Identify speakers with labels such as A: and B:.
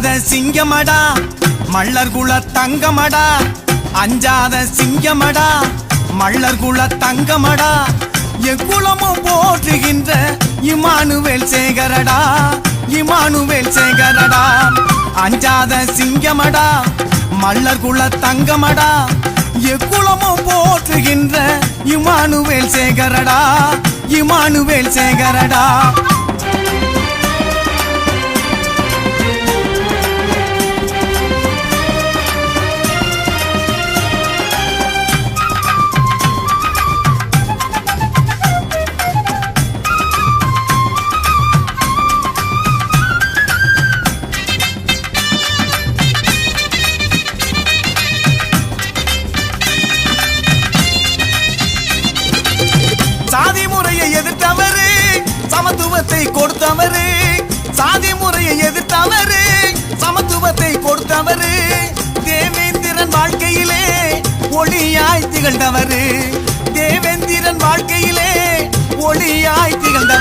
A: அஞ்சாத சிங்கமடா மல்லர் குல தங்கமடா அஞ்சாத சிங்கமடா மல்லர் குல தங்கமடா எக்குலமும் போற்றுகின்ற இமானுவேல் சேகரடா இமானுவேல் சேகரடா அஞ்சாத சிங்கமடா மல்லர் குல தங்கமடா எக்குலமும் போற்றுகின்ற இமானுவேல் சேகரடா இமானுவேல் சேகரடா சாதி முறையை எதிர்த்தவரு சமத்துவத்தை கொடுத்தவரு சாதி முறையை எதிர்த்தவரு சமத்துவத்தை கொடுத்தவரு தேவேந்திரன் வாழ்க்கையிலே ஒளியாய் திகழ்ந்தவரு தேவேந்திரன் வாழ்க்கையிலே ஒளியாய் திகழ்ந்தவர்